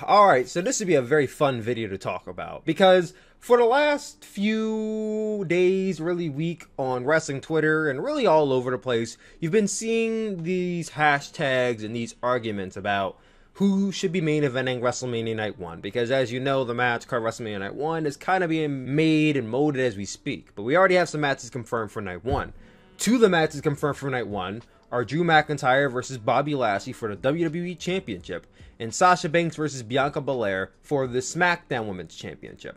Alright, so this would be a very fun video to talk about, because for the last few days, really week, on wrestling Twitter and really all over the place, you've been seeing these hashtags and these arguments about who should be main eventing WrestleMania Night 1, because as you know, the match called WrestleMania Night 1 is kind of being made and molded as we speak, but we already have some matches confirmed for Night 1. Two of the matches confirmed for Night 1 are Drew McIntyre versus Bobby Lashley for the WWE Championship, and Sasha Banks versus Bianca Belair for the SmackDown Women's Championship.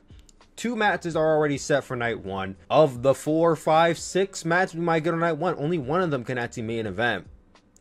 Two matches are already set for Night 1. Of the 4, 5, 6 matches we might get on Night 1, only one of them can actually main event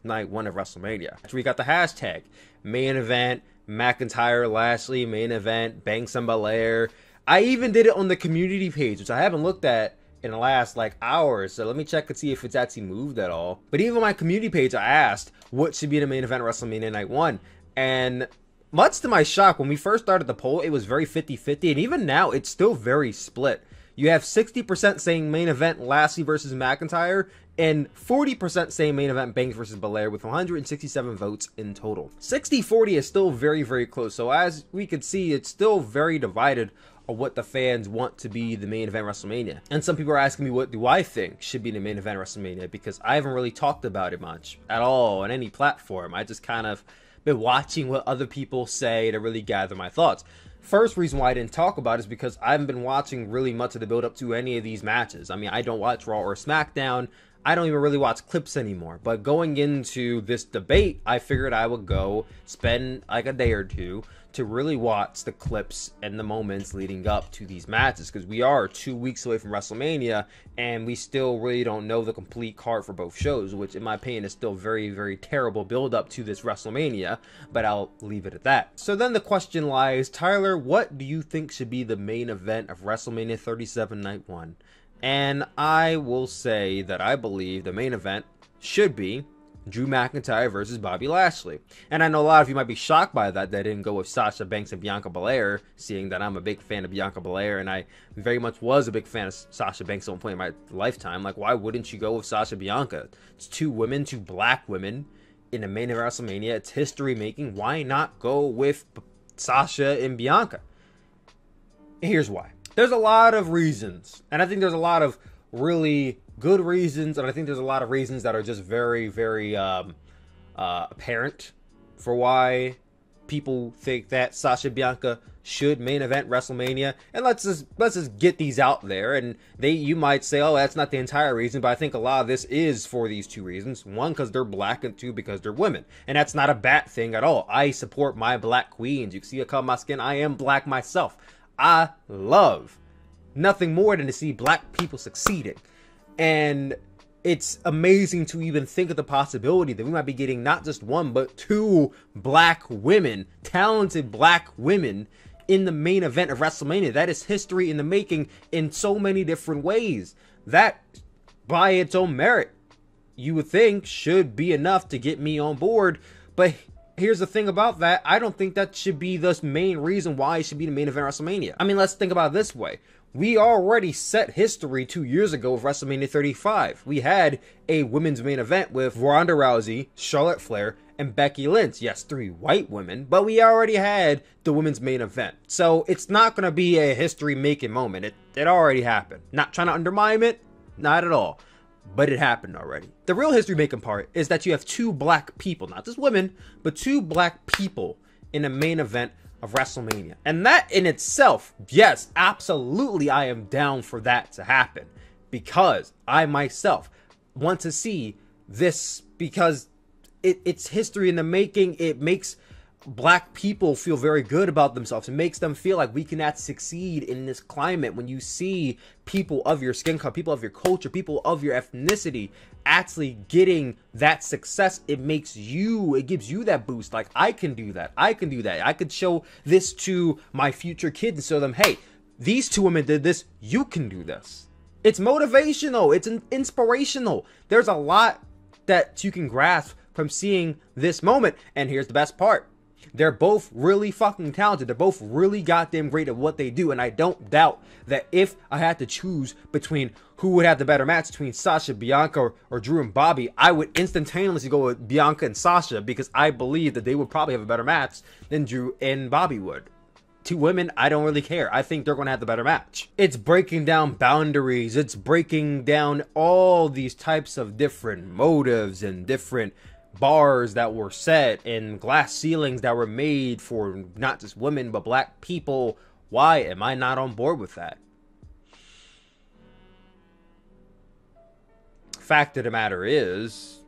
Night 1 of WrestleMania. So we got the hashtag main event McIntyre Lashley, main event Banks and Belair. I even did it on the community page, which I haven't looked at in the last hours, so let me check and see if it's actually moved at all. But even on my community page, I asked what should be the main event WrestleMania Night 1, and much to my shock, when we first started the poll, it was very 50-50, and even now, it's still very split. You have 60% saying main event Lashley versus McIntyre, and 40% saying main event Banks versus Belair, with 167 votes in total. 60-40 is still very, very close, so as we can see, it's still very divided on what the fans want to be the main event WrestleMania. And some people are asking me, what do I think should be the main event WrestleMania, because I haven't really talked about it much at all on any platform. I just kind of been watching what other people say to really gather my thoughts. First reason why I didn't talk about it is because I haven't been watching really much of the build up to any of these matches. I mean, I don't watch Raw or SmackDown. I don't even really watch clips anymore. But going into this debate, I figured I would go spend like a day or two to really watch the clips and the moments leading up to these matches, because we are 2 weeks away from WrestleMania and we still really don't know the complete card for both shows, which in my opinion is still very, very terrible build up to this WrestleMania, but I'll leave it at that. So then the question lies, Tyler, what do you think should be the main event of WrestleMania 37 Night 1? And I will say that I believe the main event should be Drew McIntyre versus Bobby Lashley. And I know a lot of you might be shocked by that they didn't go with Sasha Banks and Bianca Belair, seeing that I'm a big fan of Bianca Belair, and I very much was a big fan of Sasha Banks at one point in my lifetime. Like, why wouldn't you go with Sasha Bianca? It's two women, two black women in the main event of WrestleMania. It's history making. Why not go with Sasha and Bianca? Here's why. There's a lot of reasons, and I think there's a lot of really good reasons, and I think there's a lot of reasons that are just very, very apparent for why people think that Sasha Bianca should main event WrestleMania. And let's just get these out there. And you might say, oh, that's not the entire reason, but I think a lot of this is for these two reasons. One, because they're black, and two, because they're women. And that's not a bad thing at all. I support my black queens. You can see a color of my skin. I am black myself. I love nothing more than to see black people succeeding. And it's amazing to even think of the possibility that we might be getting not just one, but two black women, talented black women, in the main event of WrestleMania. That is history in the making in so many different ways. That, by its own merit, you would think should be enough to get me on board. But here's the thing about that. I don't think that should be the main reason why it should be the main event of WrestleMania. I mean, let's think about it this way. We already set history 2 years ago with WrestleMania 35. We had a women's main event with Ronda Rousey, Charlotte Flair, and Becky Lynch. Yes, 3 white women, but we already had the women's main event. So it's not going to be a history-making moment. It already happened. Not trying to undermine it, not at all. But it happened already. The real history-making part is that you have 2 black people, not just women, but 2 black people in a main event of WrestleMania. And that in itself, yes, absolutely, I am down for that to happen, because I myself want to see this, because it's history in the making. It makes black people feel very good about themselves. It makes them feel like we can actually succeed in this climate. When you see people of your skin color, people of your culture, people of your ethnicity actually getting that success, it gives you that boost. Like, I can do that. I can do that. I could show this to my future kids and show them, hey, these 2 women did this. You can do this. It's motivational. It's inspirational. There's a lot that you can grasp from seeing this moment. And here's the best part. They're both really fucking talented. They're both really goddamn great at what they do. And I don't doubt that if I had to choose between who would have the better match between Sasha, Bianca, or Drew and Bobby, I would instantaneously go with Bianca and Sasha, because I believe that they would probably have a better match than Drew and Bobby would. Two women, I don't really care. I think they're going to have the better match. It's breaking down boundaries. It's breaking down all these types of different motives and different bars that were set and glass ceilings that were made for not just women, but black people. Why am I not on board with that? Fact of the matter is,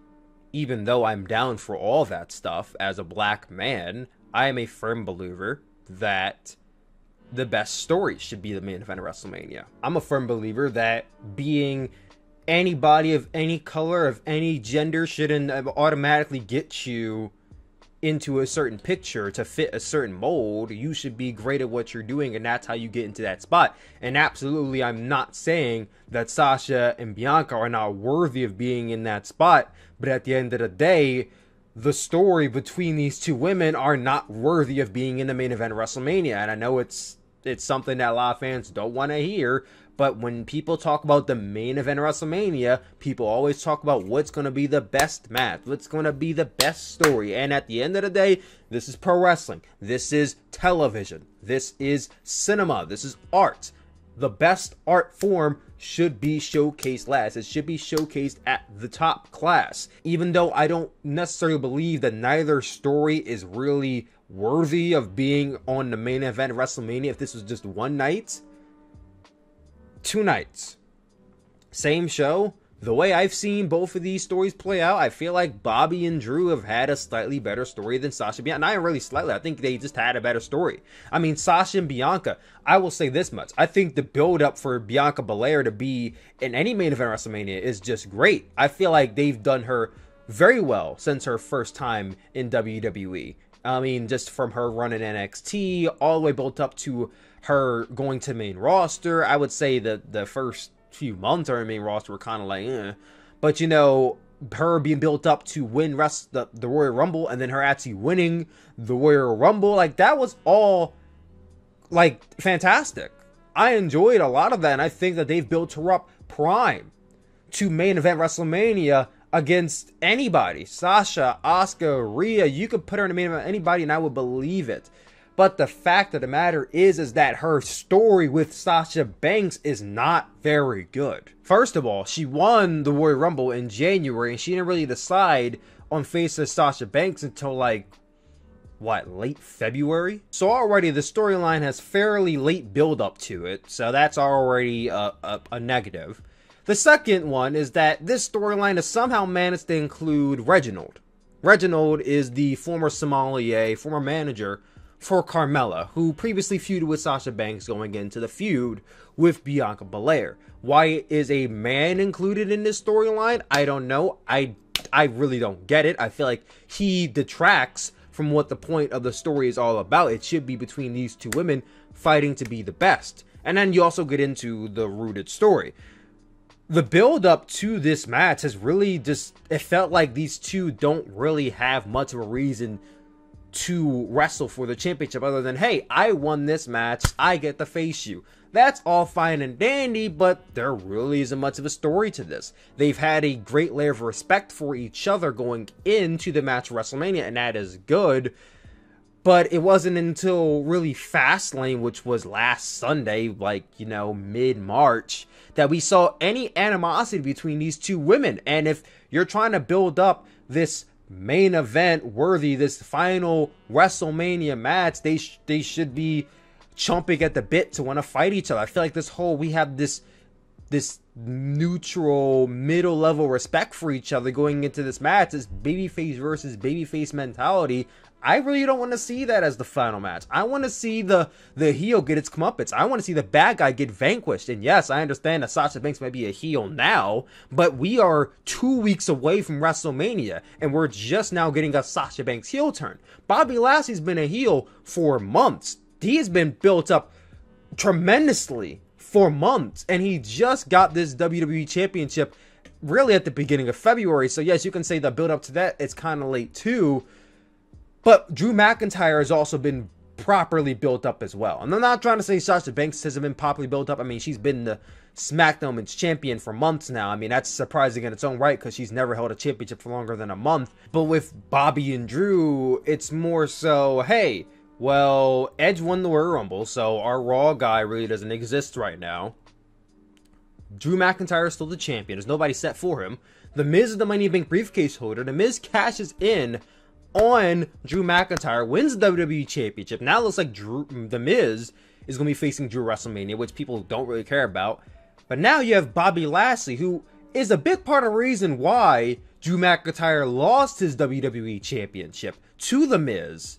even though I'm down for all that stuff as a black man, I am a firm believer that the best story should be the main event of WrestleMania. I'm a firm believer that being anybody of any color, of any gender, shouldn't automatically get you into a certain picture to fit a certain mold. You should be great at what you're doing, and that's how you get into that spot. And absolutely, I'm not saying that Sasha and Bianca are not worthy of being in that spot, but at the end of the day, the story between these two women are not worthy of being in the main event of WrestleMania. And I know it's something that a lot of fans don't want to hear, but when people talk about the main event of WrestleMania, people always talk about what's going to be the best match, what's going to be the best story. And at the end of the day, this is pro wrestling. This is television. This is cinema. This is art. The best art form should be showcased last. It should be showcased at the top class. Even though I don't necessarily believe that neither story is really worthy of being on the main event of WrestleMania. If this was just one night, 2 nights, same show, the way I've seen both of these stories play out, I feel like Bobby and Drew have had a slightly better story than Sasha and Bianca. Not really slightly, I think they just had a better story. I mean, Sasha and Bianca, I will say this much. I think the build-up for Bianca Belair to be in any main event WrestleMania is just great. I feel like they've done her very well since her first time in WWE. I mean, just from her run in NXT, all the way built up to her going to the main roster. I would say that the first few months on the main roster were kind of like, eh. But, you know, her being built up to win the Royal Rumble, and then her actually winning the Royal Rumble, like, that was all, like, fantastic. I enjoyed a lot of that, and I think that they've built her up prime to main event WrestleMania against anybody. Sasha, Asuka, Rhea, you could put her in the main event anybody, and I would believe it. But the fact of the matter is that her story with Sasha Banks is not very good. First of all, she won the Royal Rumble in January, and she didn't really decide on face of Sasha Banks until, like, what, late February? So already the storyline has fairly late build up to it, so that's already a negative. The second one is that this storyline has somehow managed to include Reginald. Reginald is the former sommelier, former manager for Carmella, who previously feuded with Sasha Banks going into the feud with Bianca Belair. Why is a man included in this storyline? I don't know. I really don't get it. I feel like he detracts from what the point of the story is all about. It should be between these two women fighting to be the best. And then you also get into the rooted story. The build up to this match has really just, it felt like these two don't really have much of a reason to wrestle for the championship other than, hey, I won this match, I get to face you. That's all fine and dandy, but there really isn't much of a story to this. They've had a great layer of respect for each other going into the match of WrestleMania, and that is good. But it wasn't until really Fastlane, which was last Sunday, like, you know, mid-March, that we saw any animosity between these two women. And if you're trying to build up this main event worthy, this final WrestleMania match, they should be chomping at the bit to want to fight each other. I feel like we have this neutral middle level respect for each other going into this match, this babyface versus babyface mentality. I really don't want to see that as the final match. I want to see the heel get its comeuppance. I want to see the bad guy get vanquished. And yes, I understand that Sasha Banks might be a heel now, but we are 2 weeks away from WrestleMania, and we're just now getting a Sasha Banks heel turn. Bobby Lashley's been a heel for months. He's been built up tremendously for months, and he just got this WWE Championship really at the beginning of February. So yes, you can say the build up to that, it's kind of late too. But Drew McIntyre has also been properly built up as well. And I'm not trying to say Sasha Banks hasn't been properly built up. I mean, she's been the SmackDown Women's Champion for months now. I mean, that's surprising in its own right because she's never held a championship for longer than a month. But with Bobby and Drew, it's more so, hey, well, Edge won the Royal Rumble, so our Raw guy really doesn't exist right now. Drew McIntyre is still the champion. There's nobody set for him. The Miz is the Money in the Bank briefcase holder. The Miz cashes in on Drew McIntyre, wins the WWE Championship. Now it looks like the Miz is going to be facing Drew WrestleMania, which people don't really care about. But now you have Bobby Lashley, who is a big part of the reason why Drew McIntyre lost his WWE Championship to the Miz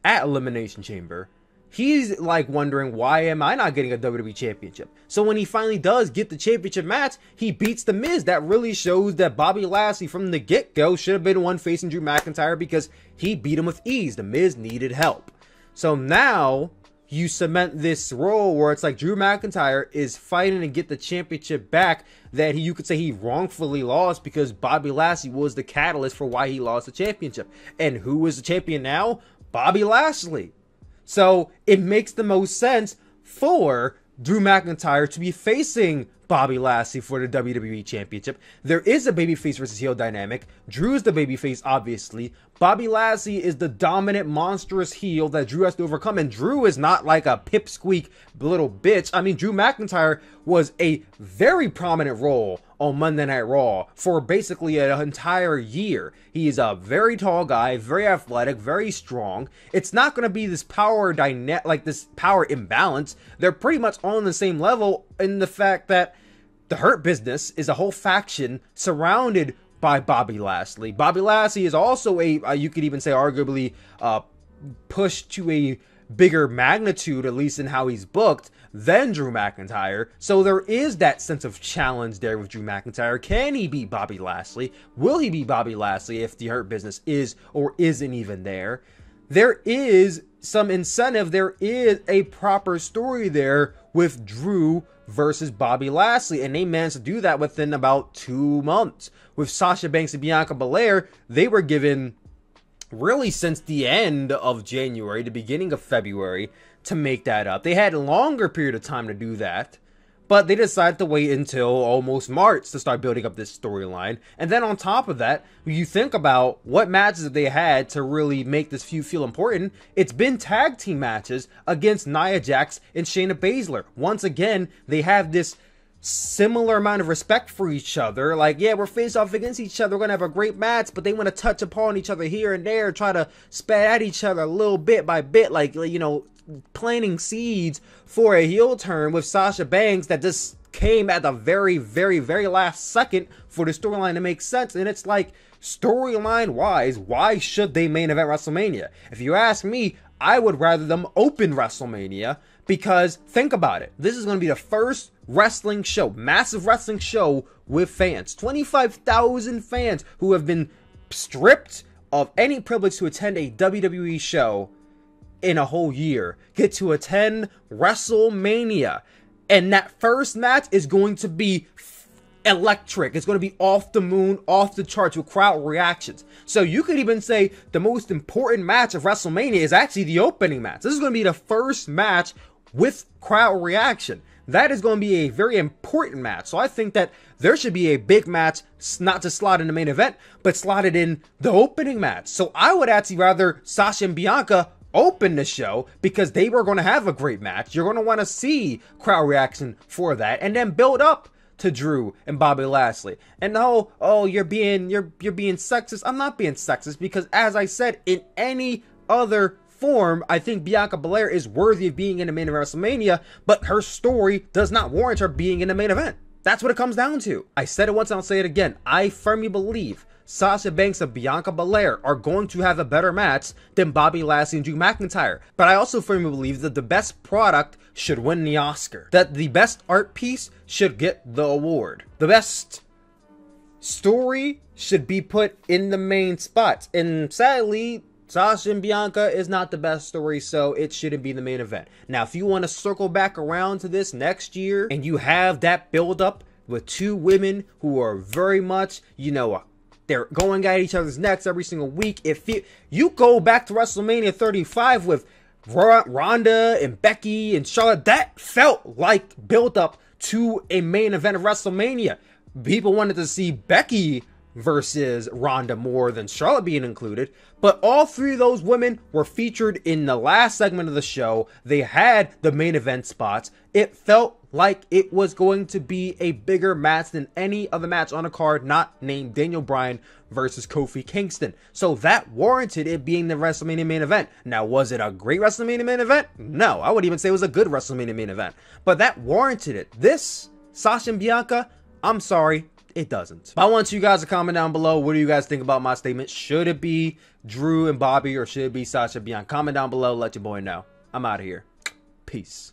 at Elimination Chamber. He's like wondering, why am I not getting a WWE Championship? So when he finally does get the championship match, he beats The Miz. That really shows that Bobby Lashley from the get-go should have been one facing Drew McIntyre because he beat him with ease. The Miz needed help. So now you cement this role where it's like Drew McIntyre is fighting to get the championship back that you could say he wrongfully lost because Bobby Lashley was the catalyst for why he lost the championship. And who is the champion now? Bobby Lashley. So it makes the most sense for Drew McIntyre to be facing Bobby Lashley for the WWE Championship. There is a babyface versus heel dynamic. Drew is the babyface, obviously. Bobby Lashley is the dominant, monstrous heel that Drew has to overcome. And Drew is not like a pipsqueak little bitch. I mean, Drew McIntyre was a very prominent role on Monday Night Raw for basically an entire year. He is a very tall guy, very athletic, very strong. It's not going to be this power this power imbalance. They're pretty much on the same level in the fact that the Hurt Business is a whole faction surrounded by Bobby Lashley. Bobby Lashley is also you could even say arguably pushed to a bigger magnitude, at least in how he's booked, than Drew McIntyre. So there is that sense of challenge there with Drew McIntyre. Can he beat Bobby Lashley? Will he beat Bobby Lashley if the Hurt Business is or isn't even there? There is some incentive. There is a proper story there with Drew versus Bobby Lashley, and they managed to do that within about 2 months. With Sasha Banks and Bianca Belair, they were given really since the end of January, the beginning of February, to make that up. They had a longer period of time to do that, but they decided to wait until almost March to start building up this storyline. And then on top of that, when you think about what matches they had to really make this feud feel important, it's been tag team matches against Nia Jax and Shayna Baszler. Once again, they have this similar amount of respect for each other. Like, yeah, we're face off against each other, we're gonna have a great match, but they want to touch upon each other here and there, try to spat at each other a little bit by bit, like, you know, planting seeds for a heel turn with Sasha Banks that just came at the very, very, very last second for the storyline to make sense. And it's like, storyline wise, why should they main event WrestleMania? If you ask me, I would rather them open WrestleMania, because think about it, this is going to be the first wrestling show, massive wrestling show with fans, 25,000 fans who have been stripped of any privilege to attend a WWE show in a whole year, get to attend WrestleMania. And that first match is going to be electric. It's going to be off the moon, off the charts with crowd reactions. So you could even say the most important match of WrestleMania is actually the opening match. This is going to be the first match with crowd reaction. That is going to be a very important match. So I think that there should be a big match, not just slot in the main event, but slotted in the opening match. So I would actually rather Sasha and Bianca open the show, because they were going to have a great match. You're going to want to see crowd reaction for that, and then build up to Drew and Bobby Lashley. And oh, you're being sexist. I'm not being sexist, because as I said, in any other form, I think Bianca Belair is worthy of being in the main event of WrestleMania, but her story does not warrant her being in the main event. That's what it comes down to. I said it once and I'll say it again. I firmly believe Sasha Banks and Bianca Belair are going to have a better match than Bobby Lashley and Drew McIntyre. But I also firmly believe that the best product should win the Oscar. That the best art piece should get the award. The best story should be put in the main spots. And sadly, Sasha and Bianca is not the best story, so it shouldn't be the main event. Now, if you want to circle back around to this next year, and you have that build up with two women who are very much, you know, They're going at each other's necks every single week. If you go back to WrestleMania 35 with Ronda and Becky and Charlotte, that felt like built up to a main event of WrestleMania. People wanted to see Becky versus Ronda more than Charlotte being included, but all three of those women were featured in the last segment of the show. They had the main event spots. It felt like it was going to be a bigger match than any other match on a card not named Daniel Bryan versus Kofi Kingston. So that warranted it being the WrestleMania main event. Now, was it a great WrestleMania main event? No, I would even say it was a good WrestleMania main event, but that warranted it. This, Sasha and Bianca, I'm sorry, it doesn't. But I want you guys to comment down below. What do you guys think about my statement? Should it be Drew and Bobby or should it be Sasha and Bianca? Comment down below. Let your boy know. I'm out of here. Peace.